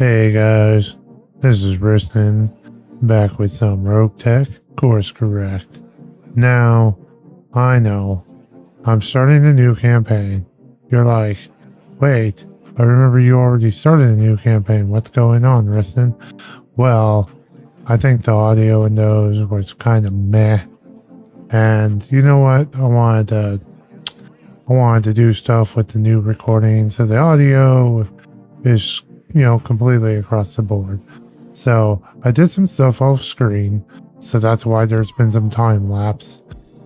Hey guys, this is Riston, back with some Rogue Tech, course correct. Now, I know, I'm starting a new campaign. You're like, wait, I remember you already started a new campaign. What's going on, Riston? Well, I think the audio in those was kind of meh. And you know what? I wanted to do stuff with the new recordings, so the audio is completely across the board. So I did some stuff off screen, so that's why there's been some time lapse.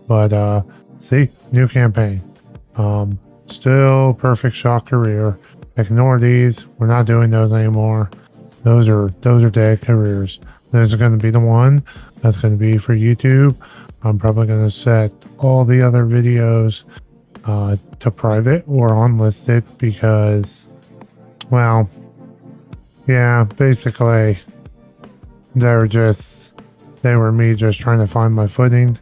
But see, new campaign. Still perfect shot career. Ignore these. We're not doing those anymore. Those are dead careers. Those are going to be the one that's going to be for YouTube. I'm probably going to set all the other videos to private or unlisted because, well, yeah, basically, they were me just trying to find my footing,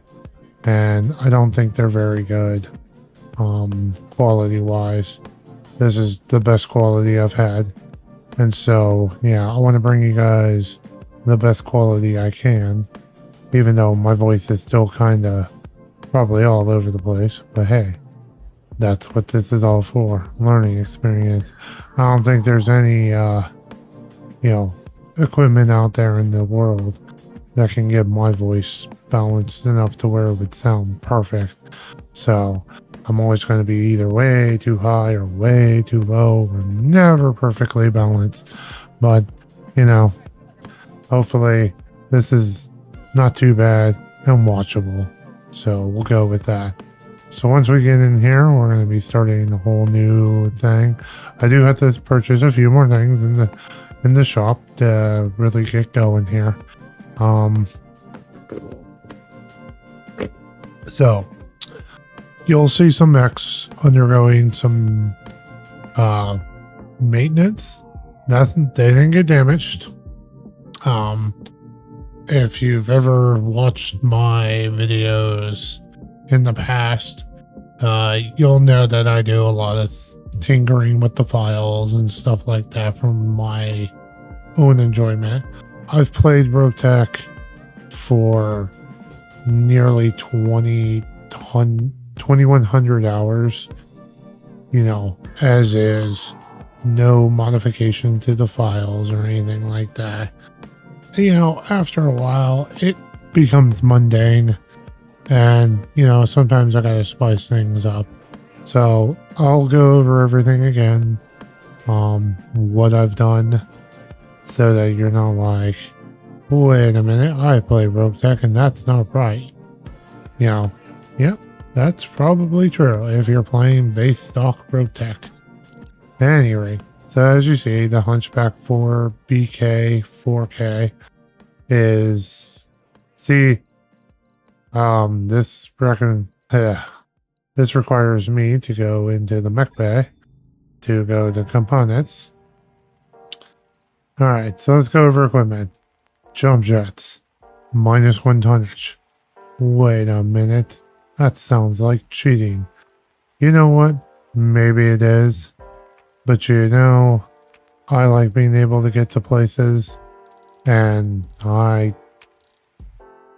and I don't think they're very good, quality-wise. This is the best quality I've had, and so, yeah, I want to bring you guys the best quality I can, even though my voice is still kind of probably all over the place, but hey, that's what this is all for, learning experience. I don't think there's any, equipment out there in the world that can get my voice balanced enough to where it would sound perfect. So I'm always going to be either way too high or way too low, or never perfectly balanced. But, hopefully this is not too bad and watchable. So we'll go with that. So once we get in here, we're going to be starting a whole new thing. I do have to purchase a few more things in the shop to really get going here. So you'll see some mechs undergoing some maintenance. They didn't get damaged. If you've ever watched my videos in the past, you'll know that I do a lot of tinkering with the files and stuff like that from my own enjoyment. I've played Rogue Tech for nearly 2,100 hours, as is, no modification to the files or anything like that. After a while, it becomes mundane, and, sometimes I gotta spice things up. So I'll go over everything again, what I've done, so that you're not like, wait a minute, I play Rogue Tech and that's not right. Yep, that's probably true if you're playing base stock Rogue Tech. Anyway, so as you see, the Hunchback 4 BK 4K is, this requires me to go into the mech bay to go to components. Alright, so let's go over equipment. Jump jets, -1 tonnage. Wait a minute, that sounds like cheating. You know what? Maybe it is. But I like being able to get to places, and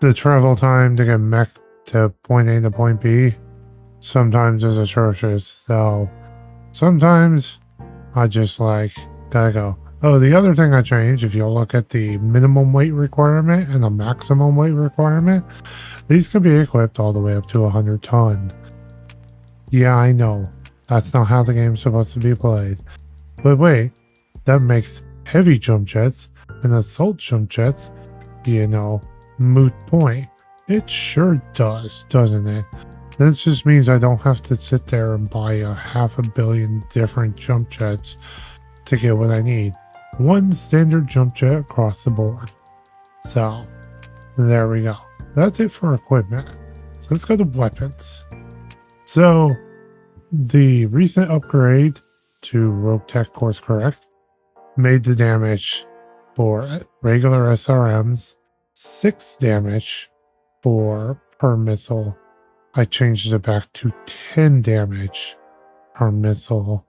the travel time to get mech to point A to point B sometimes is atrocious, so sometimes I just gotta go. Oh, the other thing I changed, if you'll look at the minimum weight requirement and the maximum weight requirement, these can be equipped all the way up to 100 ton. Yeah, I know, that's not how the game's supposed to be played. But wait, that makes heavy jump jets and assault jump jets, moot point. It sure does, doesn't it? That just means I don't have to sit there and buy 500 million different jump jets to get what I need. One standard jump jet across the board. So, there we go. That's it for equipment. So let's go to weapons. So, the recent upgrade to Rogue Tech Course Correct made the damage for regular SRMs 6 damage per missile. I changed it back to 10 damage per missile.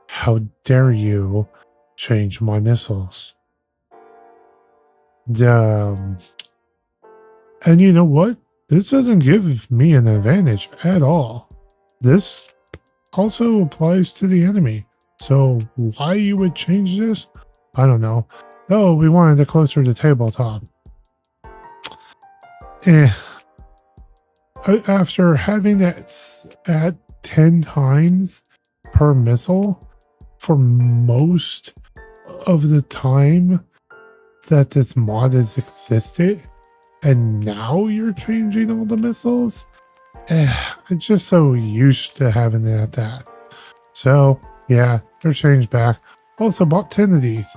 How dare you? change my missiles. And you know what? This doesn't give me an advantage at all. This also applies to the enemy. So why you would change this? I don't know. Oh, we wanted it closer to tabletop. After having it at 10 times per missile for most of the time that this mod has existed, and now you're changing all the missiles? I'm just so used to having it at that. So, yeah, they're changed back. Also bought 10 of these.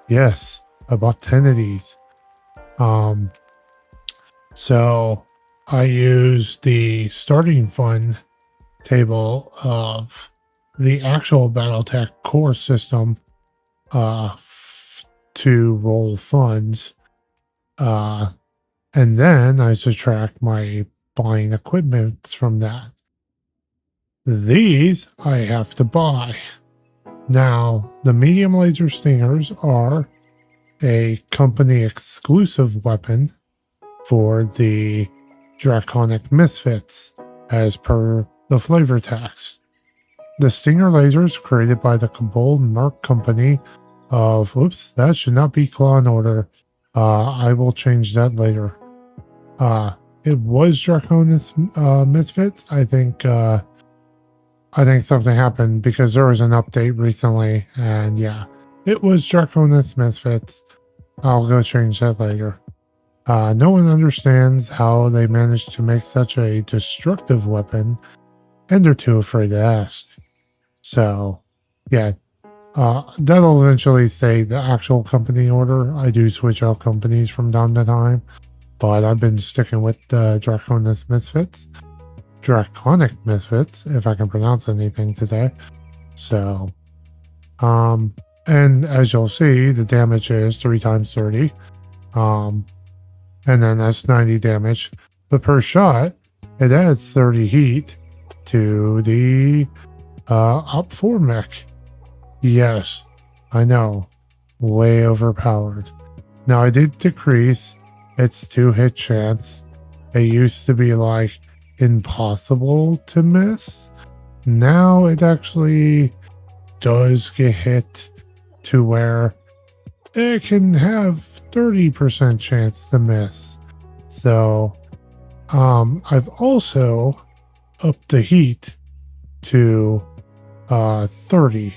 Yes, I bought 10 of these. So I used the starting fund table of the actual Battletech core system to roll funds. And then I subtract my buying equipment from that. These I have to buy. Now, the medium laser stingers are a company exclusive weapon for the Draconic Misfits, as per the flavor text. The stinger lasers created by the Kobold Merc Company of, whoops, that should not be Claw and Order. I will change that later. It was Draconis Misfits. I think something happened because there was an update recently, and yeah, it was Draconis Misfits. I'll go change that later. No one understands how they managed to make such a destructive weapon, and they're too afraid to ask. So, yeah, that'll eventually say the actual company order. I do switch out companies from time to time, but I've been sticking with the Draconis Misfits. Draconic Misfits, if I can pronounce anything today. So, and as you'll see, the damage is 3 times 30. And then that's 90 damage. But per shot, it adds 30 heat to the Op 4 mech. Yes, I know. Way overpowered. Now, I did decrease its 2-hit chance. It used to be like impossible to miss. Now it actually does get hit to where it can have 30% chance to miss. So I've also upped the heat to 30.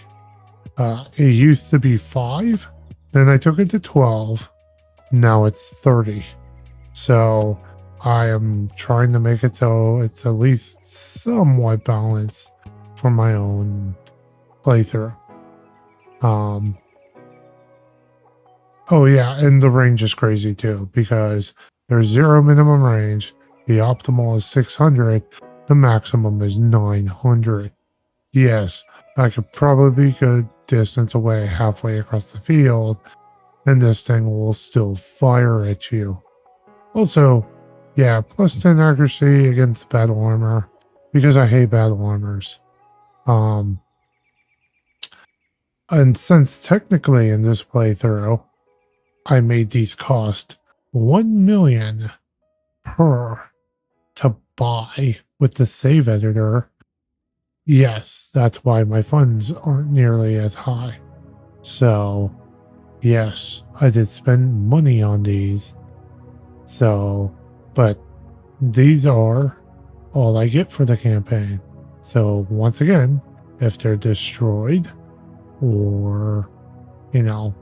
It used to be 5, then I took it to 12. Now it's 30. So I am trying to make it so it's at least somewhat balanced for my own playthrough. Oh yeah, and the range is crazy too, because there's 0 minimum range, the optimal is 600, the maximum is 900. Yes, I could probably be a good distance away halfway across the field, and this thing will still fire at you. Also, yeah, plus 10 accuracy against battle armor, because I hate battle armors. And since technically in this playthrough, I made these cost 1 million per to buy with the save editor. Yes, that's why my funds aren't nearly as high. So, yes, I did spend money on these. So, but these are all I get for the campaign. So, once again, if they're destroyed or, you know,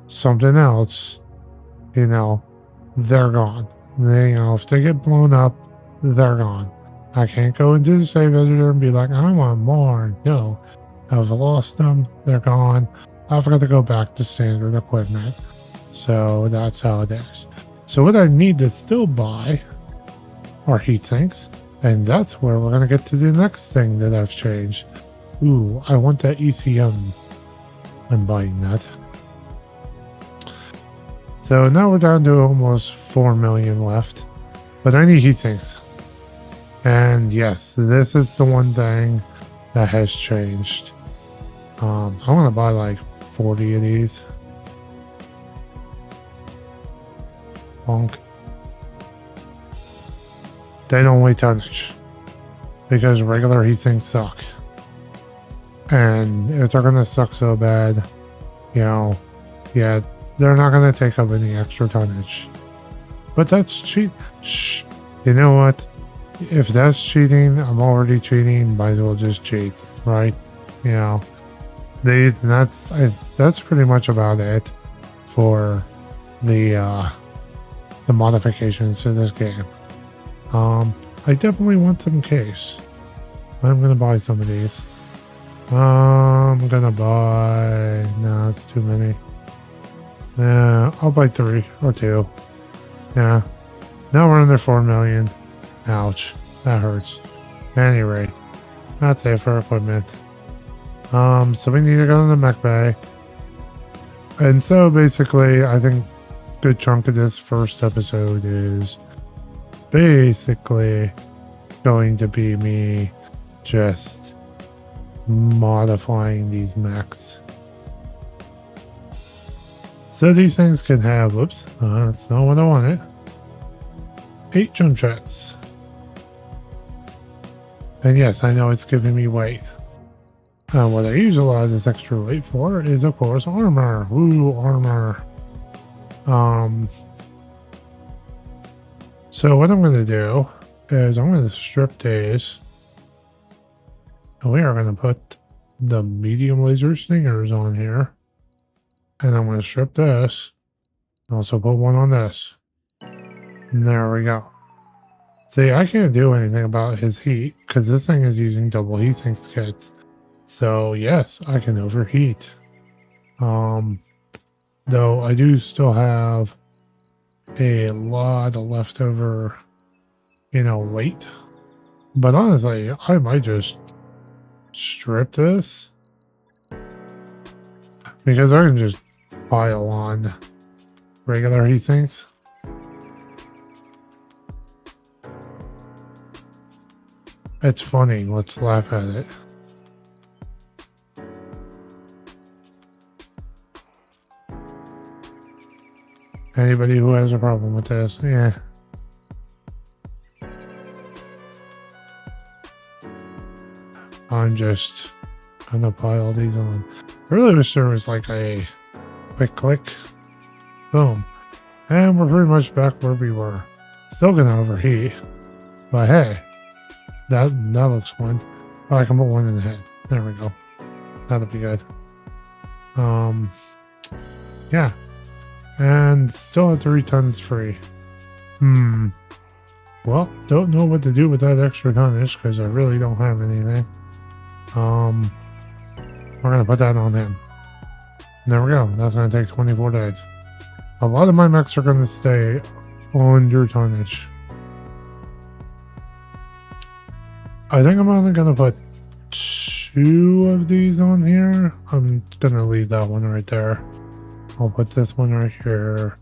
something else, you know, they're gone. They, you know, if they get blown up, they're gone. I can't go into the save editor and be like, I want more. No, I've lost them. They're gone. I've got to go back to standard equipment. So that's how it is. So what I need to still buy are heat sinks. And that's where we're going to get to the next thing that I've changed. Ooh, I want that ECM. I'm buying that. So now we're down to almost 4 million left. But I need heat sinks. And yes, this is the one thing that has changed. I'm gonna buy like 40 of these. Bonk. They don't weigh tonnage because regular heat sinks suck. And if they're gonna suck so bad, you know, yeah, they're not gonna take up any extra tonnage. But that's cheat. Shh. You know what? If that's cheating, I'm already cheating. Might as well just cheat, right? You know, that's pretty much about it for the modifications to this game. I definitely want some case. I'm gonna buy some of these. I'm gonna buy. No, it's too many. Yeah, I'll buy 3 or 2. Yeah. Now we're under 4 million. Ouch. That hurts. At any rate, that's it for equipment. So we need to go to the mech bay. And so basically, I think a good chunk of this first episode is basically going to be me just modifying these mechs. So these things can have, whoops, that's not what I wanted. 8 jump jets. And yes, I know it's giving me weight. What I use a lot of this extra weight for is, of course, armor. Ooh, armor. So what I'm going to do is I'm going to strip these. And we are going to put the medium laser stingers on here. And I'm going to strip this. Also put one on this. And there we go. See, I can't do anything about his heat because this thing is using double heat sinks kits. So yes, I can overheat. Though I do still have a lot of leftover, weight. But honestly, I might just strip this because I can just pile on regular heat sinks. It's funny. Let's laugh at it. Anybody who has a problem with this, yeah. I'm just gonna pile these on. I really wish there was like a quick click. Boom. And we're pretty much back where we were. Still gonna overheat. But hey, that looks fun. Oh, I can put one in the head. There we go. That'll be good. Yeah. And still at 3 tons free. Well, don't know what to do with that extra tonnage because I really don't have anything. We're gonna put that on him. There we go. That's gonna take 24 days. A lot of my mechs are gonna stay under tonnage. I think I'm only gonna put 2 of these on here. I'm gonna leave that one right there. I'll put this one right here.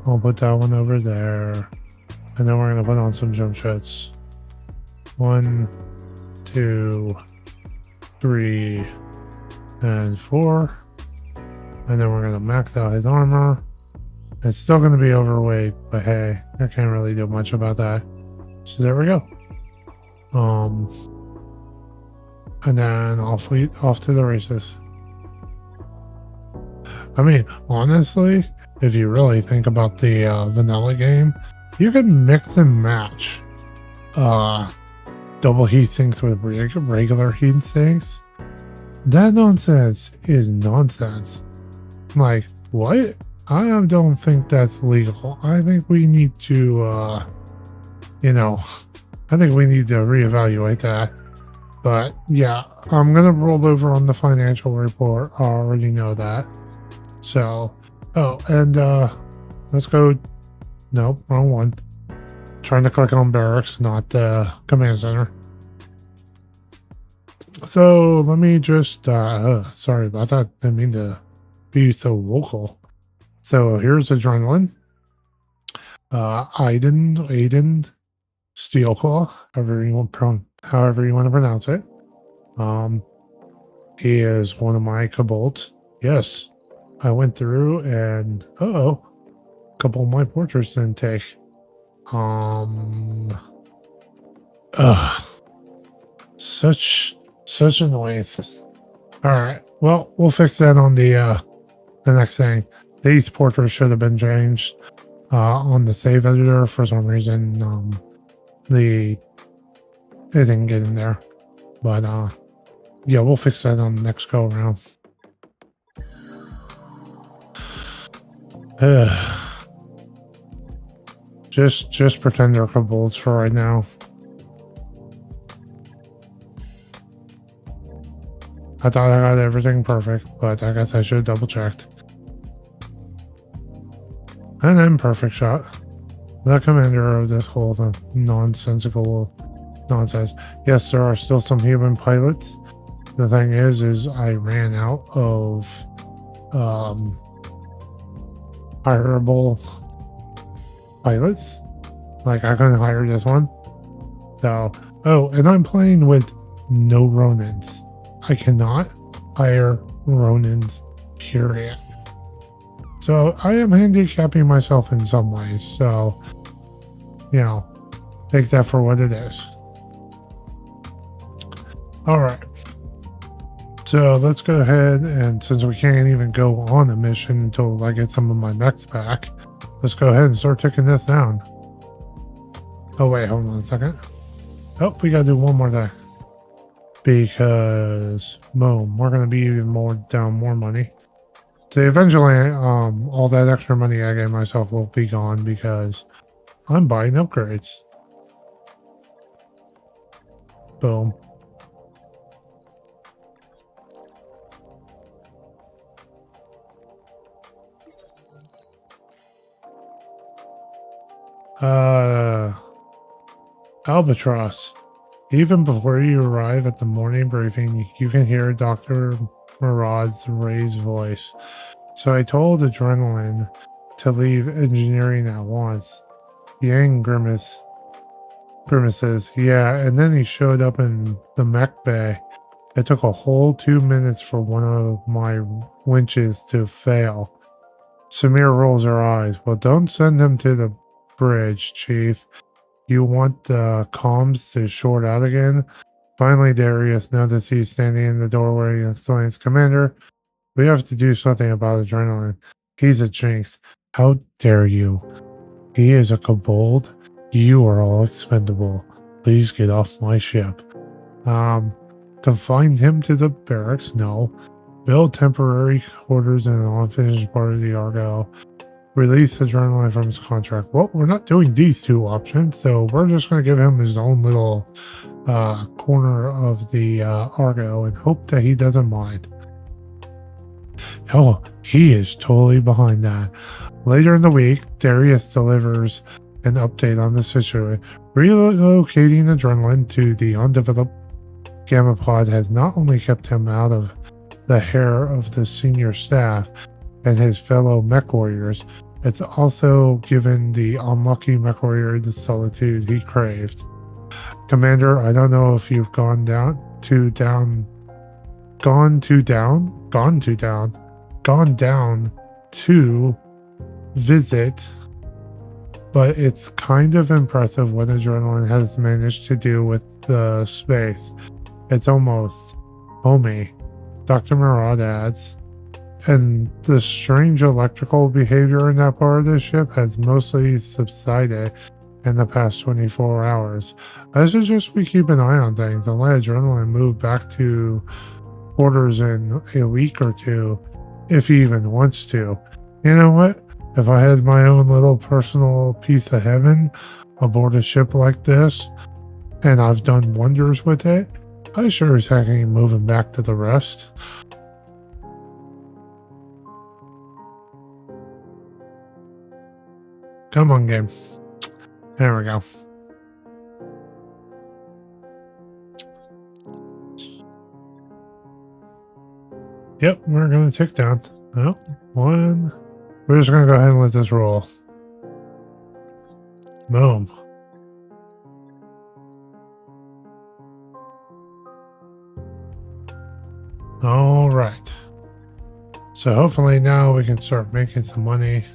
I'll put that one over there. And then we're gonna put on some jump jets. 1, 2, 3, and 4. And then we're gonna max out his armor. It's still gonna be overweight, but hey, I can't really do much about that. So there we go. And then off to the races. I mean, honestly, if you really think about the vanilla game, you can mix and match double heat sinks with regular heat sinks. That nonsense is nonsense. I'm like, what? I don't think that's legal. I think we need to, I think we need to reevaluate that. But yeah, I'm going to roll over on the financial report. I already know that. So, and let's go. Nope, wrong one. Trying to click on barracks, not the command center. So let me just, sorry about that. Didn't mean to be so vocal. So here's Adrenaline. Aiden, Steelclaw, however you want to pronounce it. He is one of my kobolds. Yes. I went through and a couple of my portraits didn't take. Ugh. Such annoyance. Alright. Well, we'll fix that on the next thing. These portraits should have been changed on the save editor. For some reason, it didn't get in there. But yeah, we'll fix that on the next go around. Just pretend they're kobolds for right now. I thought I got everything perfect, but I guess I should have double checked. And then perfect shot. The commander of this whole nonsensical nonsense. Yes, there are still some human pilots. The thing is I ran out of hireable pilots. Like, I couldn't hire this one. So, and I'm playing with no Ronins. I cannot hire Ronins, period. So I am handicapping myself in some ways. So, you know, take that for what it is. All right. So let's go ahead, and since we can't even go on a mission until I get some of my mechs back, let's go ahead and start taking this down. Oh wait, hold on a second. Oh, we gotta do one more day. Because, boom, we're gonna be even down more money. So eventually, all that extra money I gave myself will be gone because I'm buying upgrades. Boom. Albatross. Even before you arrive at the morning briefing, you can hear Dr. Murad's raised voice. So I told Adrenaline to leave engineering at once. Yang grimaces, yeah, and then he showed up in the mech bay. It took a whole 2 minutes for one of my winches to fail. Samir rolls her eyes. Well, don't send him to the bridge, Chief. You want the comms to short out again? Finally, Darius noticed he's standing in the doorway and explains, Commander, we have to do something about Adrenaline. He's a jinx. How dare you? He is a kobold. You are all expendable. Please get off my ship. Confine him to the barracks? No. Build temporary quarters in an unfinished part of the Argo. Release Adrenaline from his contract. Well, we're not doing these two options, so we're just going to give him his own little corner of the Argo and hope that he doesn't mind. Oh, he is totally behind that. Later in the week, Darius delivers an update on the situation. Relocating Adrenaline to the undeveloped Gamma Pod has not only kept him out of the hair of the senior staff and his fellow mech warriors, it's also given the unlucky mech warrior the solitude he craved. Commander, I don't know if you've gone down to visit, but it's kind of impressive what Adrenaline has managed to do with the space. It's almost homey, Dr. Murad adds. And the strange electrical behavior in that part of the ship has mostly subsided in the past 24 hours. I suggest we keep an eye on things and let Adrenaline move back to quarters in a week or two, if he even wants to. You know what? If I had my own little personal piece of heaven aboard a ship like this, and I've done wonders with it, I sure as heck ain't moving back to the rest. Come on, game. There we go. Yep, we're going to tick down. Oh, one. We're just going to go ahead and let this roll. Boom. All right. So hopefully now we can start making some money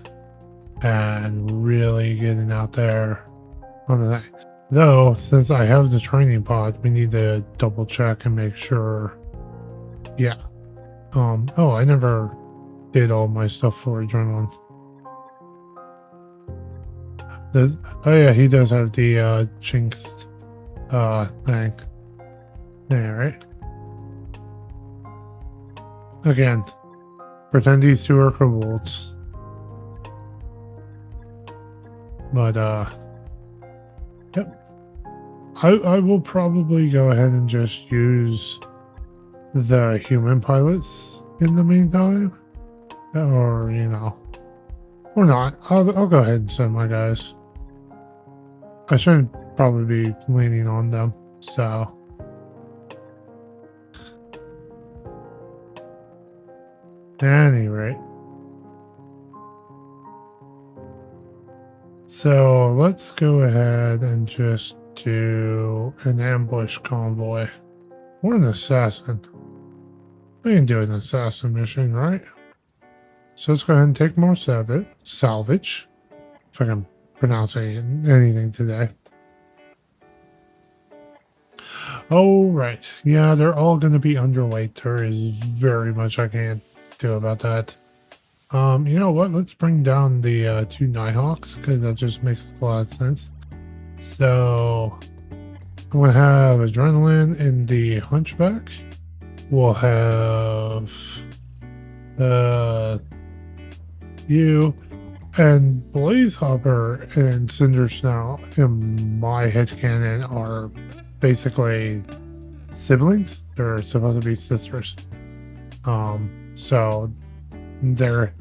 and really getting out there on the thing. Though, since I have the training pod, we need to double check and make sure. Yeah. Oh, I never did all my stuff for adrenaline. Oh yeah, he does have the jinxed thing. There, right? Again, pretend these two are kobolds. But yep. I will probably go ahead and just use the human pilots in the meantime. Or, you know, or not. I'll go ahead and send my guys. I shouldn't probably be leaning on them, so. At any rate. So let's go ahead and just do an ambush convoy. Or an assassin. We can do an assassin mission, right? So let's go ahead and take more salvage. If I can pronounce anything today. Oh, right. Yeah, they're all going to be underweight. There is very much I can't do about that. You know what? Let's bring down the 2 Nighthawks, because that just makes a lot of sense. So I'm going to have Adrenaline in the Hunchback. We'll have you and Blazehopper and Cinder Snow in my headcanon are basically siblings. They're supposed to be sisters. So they're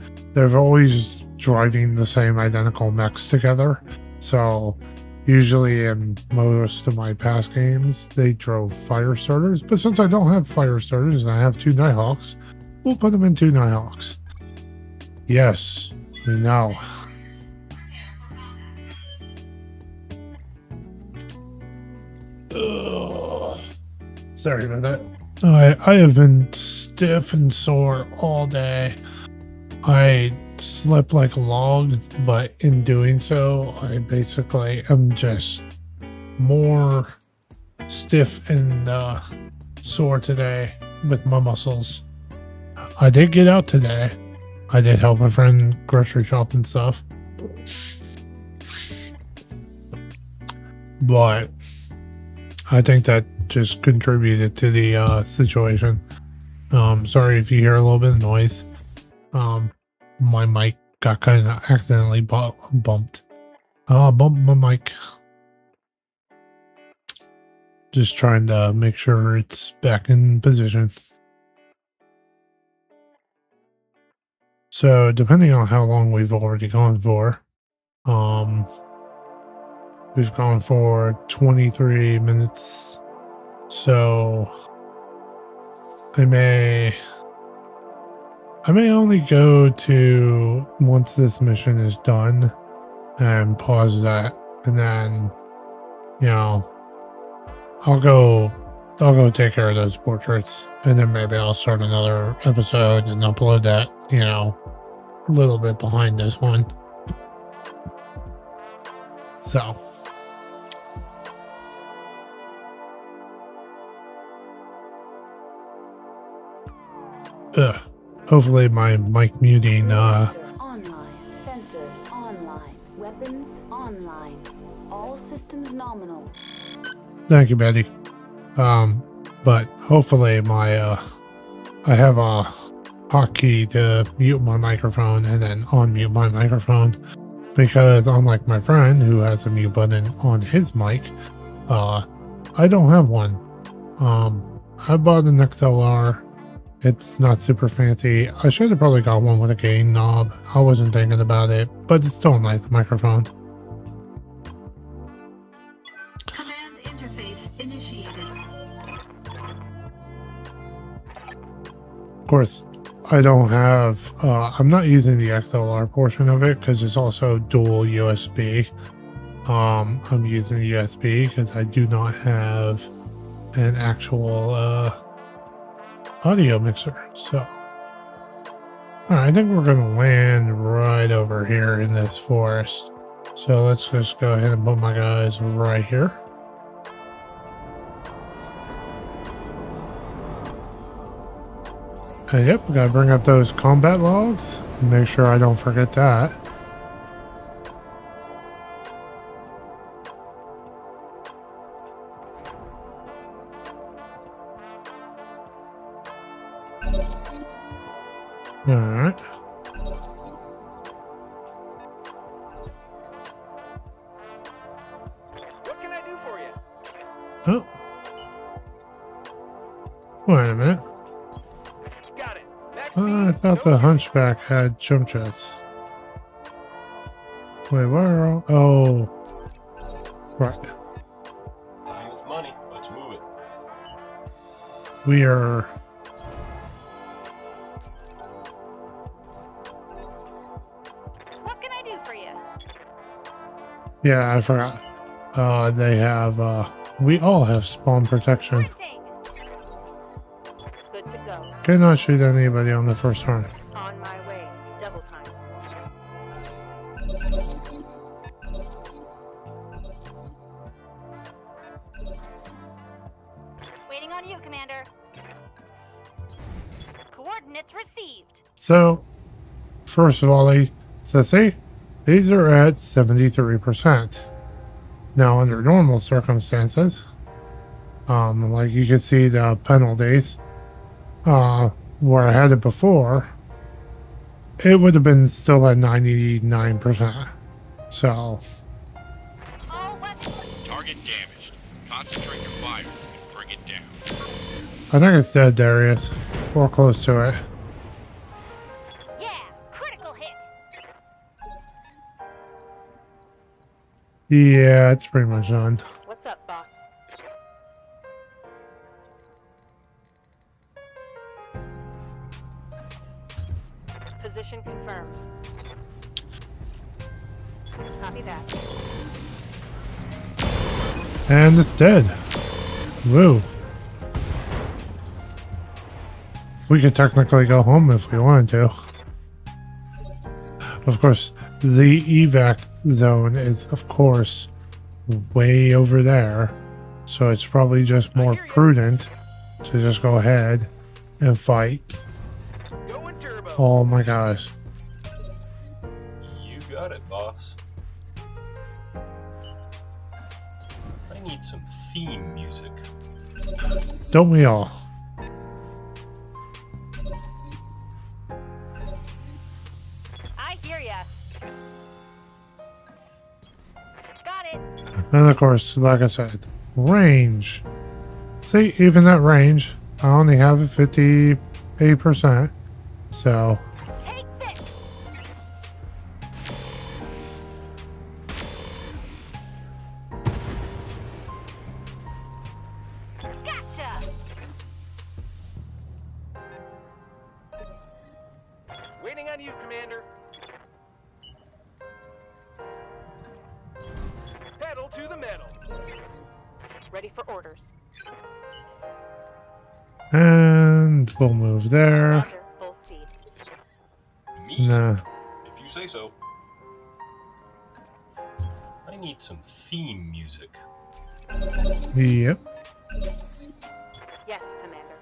always driving the same identical mechs together. So usually in most of my past games, they drove fire starters. But since I don't have fire starters and I have 2 Nighthawks, we'll put them in 2 Nighthawks. Yes, we know. Ugh. Sorry about that. I have been stiff and sore all day. I slept like a log, but in doing so, I basically am just more stiff and sore today with my muscles. I did get out today. I did help my friend grocery shop and stuff. But I think that just contributed to the situation. Sorry if you hear a little bit of noise. My mic got kind of accidentally bumped. Bumped my mic. Just trying to make sure it's back in position. So depending on how long we've already gone for, we've gone for 23 minutes. So I may only go to once this mission is done and pause that, and then, you know, I'll go take care of those portraits, and then maybe I'll start another episode and upload that, you know, a little bit behind this one. So hopefully my mic muting online, sensors online, weapons online, all systems nominal. Thank you, Betty. But hopefully my I have a hotkey to mute my microphone and then unmute my microphone, because unlike my friend who has a mute button on his mic, I don't have one. I bought an XLR. It's not super fancy. I should have probably got one with a gain knob. I wasn't thinking about it, but it's still a nice microphone. Command interface initiated. Of course, I don't have, I'm not using the XLR portion of it because it's also dual USB. I'm using the USB because I do not have an actual audio mixer. So, I think we're going to land right over here in this forest. So let's just go ahead and put my guys right here. And yep, we gotta bring up those combat logs. Make sure I don't forget that. Alright. What can I do for you? Oh. Wait a minute. Got it. I thought the hunchback had jump jets. Wait, where are all... Oh. Right. Time is money. Let's move it. We are... What can I do for you? Yeah, I forgot. They have, we all have spawn protection. Hunting. Good to go. Cannot shoot anybody on the first turn. On my way. Double time. Waiting on you, Commander. Coordinates received. So, first of all, see, these are at 73%. Now, under normal circumstances, like you can see the penalties, where I had it before, it would have been still at 99%. So, All weapons. Target damaged. Concentrate your fire and bring it down. I think it's dead, Darius. Or close to it. Yeah, critical hit. Yeah, it's pretty much done. What's up, boss? Position confirmed. Copy that. And it's dead. Woo. We could technically go home if we wanted to. Of course, the evac zone is, of course, way over there. So it's probably just more prudent to just go ahead and fight. Going turbo. Oh my gosh. You got it, boss. I need some theme music. Don't we all? I hear ya. Got it. And of course, like I said, range. See, even that range, I only have it 58%. So, Take this. Gotcha. Waiting on you, Commander. Pedal to the metal. Ready for orders. and we'll move there. Roger, full speed. Me? Nah. If you say so. I need some theme music. Yep. Yes, Commander.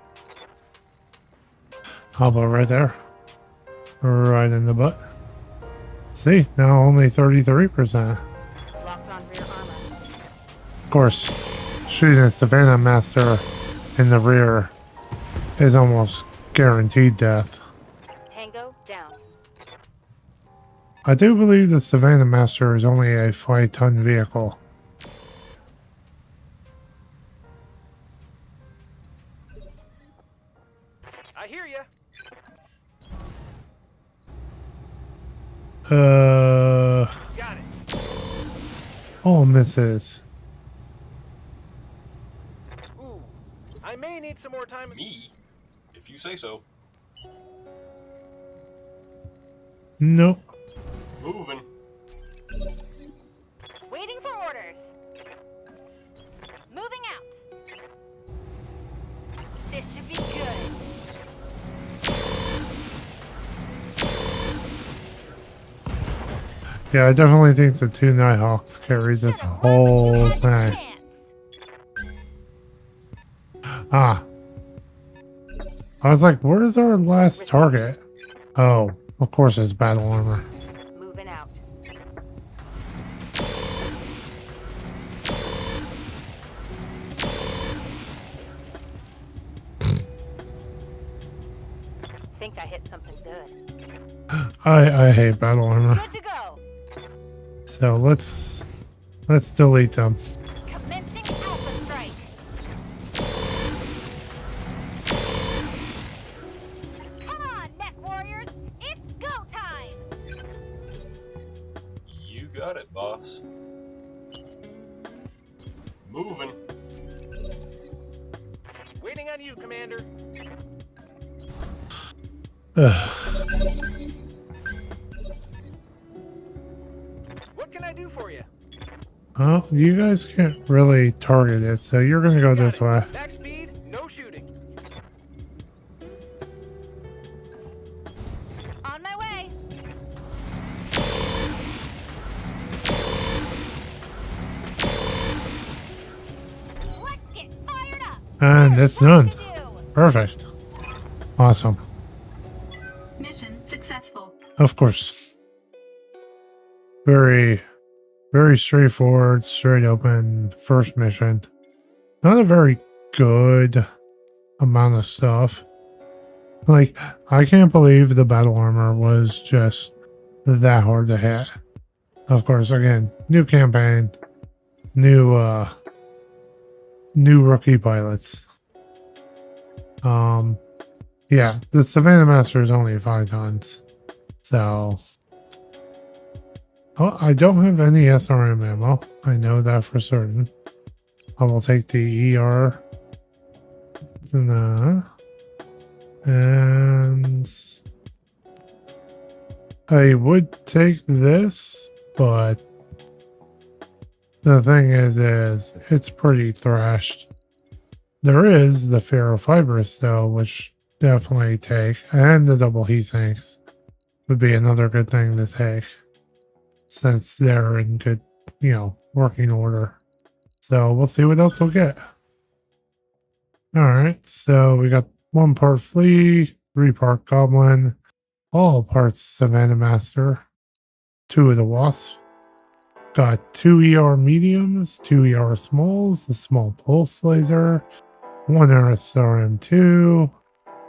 How about right there? Right in the butt. See, now only 33%. Locked on rear armor. Of course, shooting a Savannah Master in the rear is almost guaranteed death. Tango down. I do believe the Savannah Master is only a 5-ton vehicle. I hear ya. Got it. All misses. Ooh, I may need some more time. Me? If you say so. Nope. Moving. Waiting for orders. Moving out. This should be good. Yeah, I definitely think the two Nighthawks carried this whole thing. Ah. I was like, where's our last target? Oh, of course it's battle armor. Moving out. Think I hit something good. I hate battle armor. Good to go. So let's delete them. Commencing alpha strike. Come on, mech warriors. It's go time. You got it, boss. Moving. Waiting on you, Commander. What can I do for you? Well, you guys can't really target it, so you're gonna go this way. Max speed, no shooting. On my way. Let's get fired up. And it's done. Perfect. Awesome. Mission successful. Of course. Very, very straightforward, straight open first mission. Not a very good amount of stuff. Like, I can't believe the battle armor was just that hard to hit. Of course, again, new campaign, new rookie pilots. Yeah, the Savannah Master is only 5 tons. So, oh, I don't have any SRM ammo. I know that for certain. I will take the ER. And I would take this, but the thing is it's pretty thrashed. There is the ferrofibrous though, which definitely take, and the double heat sinks would be another good thing to take, since they're in good, working order. So we'll see what else we'll get. Alright, so we got 1 part flea, 3 part goblin, all parts Savannah Master, 2 of the wasp. Got 2 ER mediums, 2 ER smalls, a small pulse laser, 1 RSRM2,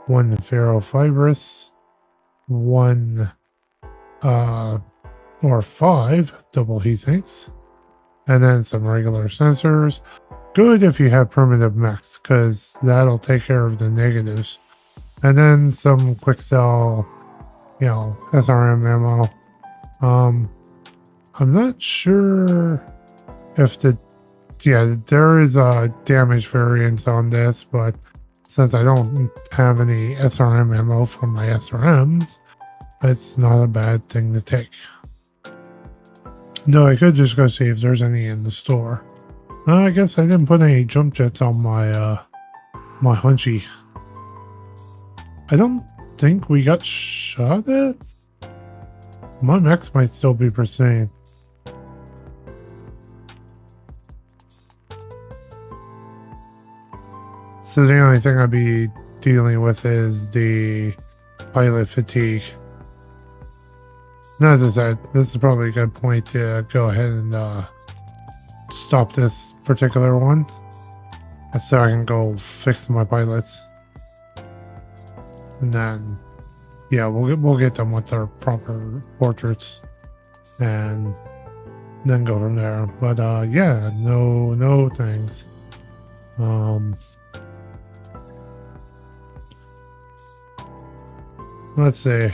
1 ferrofibrous, 1 or 5 double heat sinks, and then some regular sensors. Good if you have primitive mechs, because that'll take care of the negatives. And then some quick sell, SRM ammo. I'm not sure if there is a damage variance on this, but since I don't have any SRM ammo for my SRMs, it's not a bad thing to take. No, I could just go see if there's any in the store. I guess I didn't put any jump jets on my my hunchy. I don't think we got shot at. My mechs might still be pristine. So the only thing I'd be dealing with is the pilot fatigue. Now, as I said, this is probably a good point to go ahead and stop this particular one, so I can go fix my pilots, and then we'll get them with their proper portraits, and then go from there. But no things. Let's see.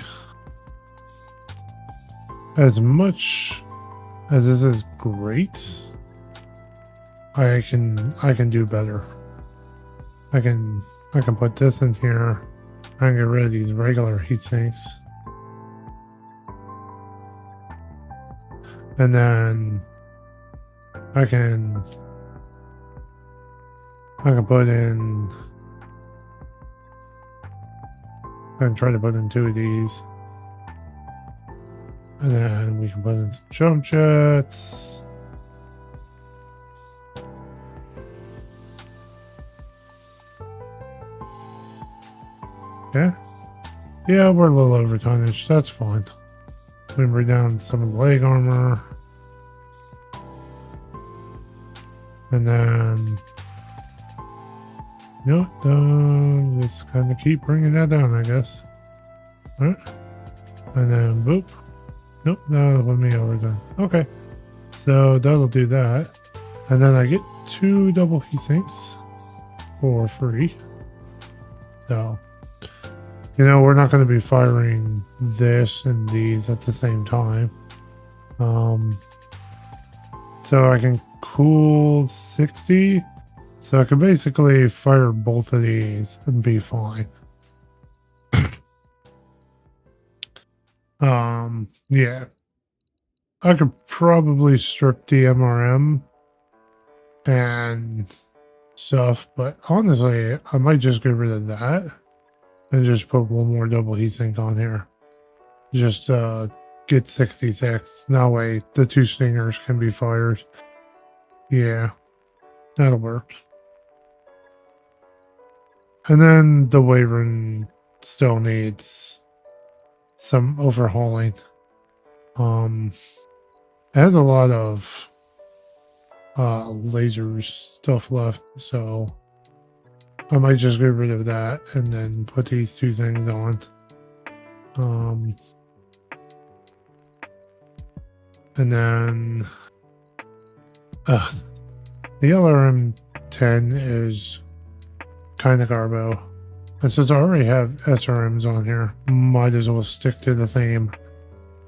As much as this is great, I can do better. I can put this in here. I can get rid of these regular heat sinks. And then I can put in, I can try to put in 2 of these. And then we can put in some jump jets. Okay. Yeah, we're a little over tonnage. That's fine. We bring down some of the leg armor. And then... just kind of keep bringing that down, I guess. Alright. And then, boop. Nope, that'll put me over done. Okay. So, that'll do that. And then I get 2 double heat sinks for free. So... we're not going to be firing this and these at the same time. So I can cool 60. So I can basically fire both of these and be fine. Yeah. I could probably strip the MRM and stuff, but honestly, I might just get rid of that. And just put one more double heatsink on here. Just get 66. That way the 2 stingers can be fired. Yeah, that'll work. And then the Wyvern still needs some overhauling. It has a lot of laser stuff left, so I might just get rid of that and then put these 2 things on. And then the LRM-10 is kind of garbo. And since I already have SRMs on here, might as well stick to the theme.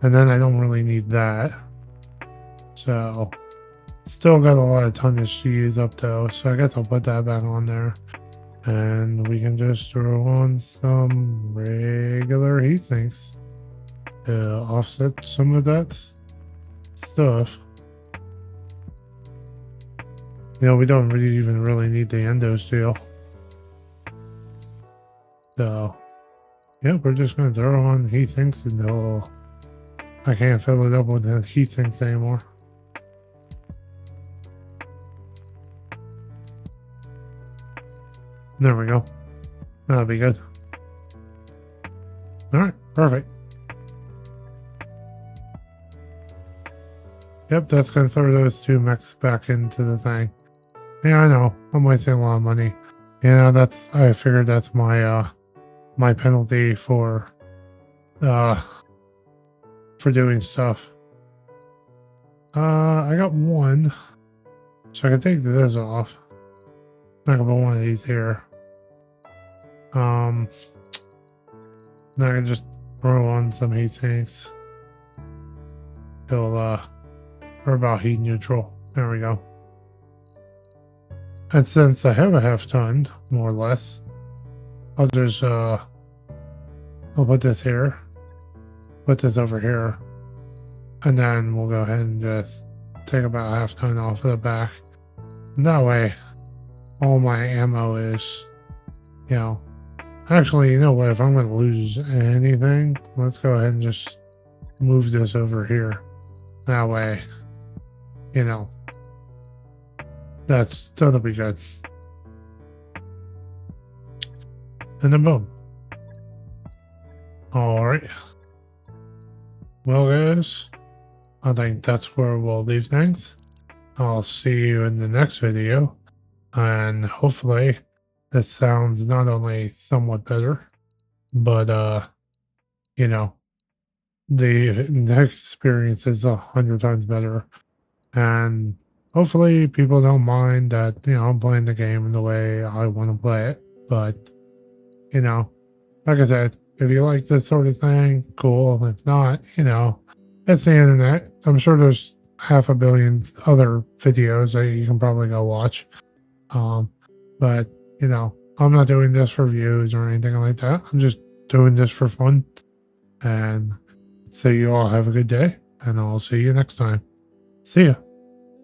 And then I don't really need that. So, still got a lot of tonnage to use up though, so I guess I'll put that back on there. And we can just throw on some regular heat sinks to offset some of that stuff. We don't really need the endo steel. So, yeah, we're just going to throw on heat sinks until I can't fill it up with the heat sinks anymore. There we go. That'll be good. Alright, perfect. Yep, that's going to throw those 2 mechs back into the thing. Yeah, I know. I'm wasting a lot of money. I figured that's my my penalty for doing stuff. I got 1. So I can take this off. I'm gonna put one of these here. Now I can just throw on some heat sinks till we're about heat neutral. There we go. And since I have a half ton, more or less, I'll just I'll put this here, put this over here, and then we'll go ahead and just take about half ton off of the back. And that way, all my ammo is, actually, you know what, if I'm going to lose anything, let's go ahead and just move this over here. That way, that'll be good. And then boom. Alright. Well guys, I think that's where we'll leave things. I'll see you in the next video. And hopefully this sounds not only somewhat better, but the next experience is 100 times better. And hopefully people don't mind that, I'm playing the game in the way I want to play it. But, like I said, if you like this sort of thing, cool. If not, it's the internet. I'm sure there's 500 million other videos that you can probably go watch. But, I'm not doing this for views or anything like that. I'm just doing this for fun. And so you all have a good day, and I'll see you next time. See ya.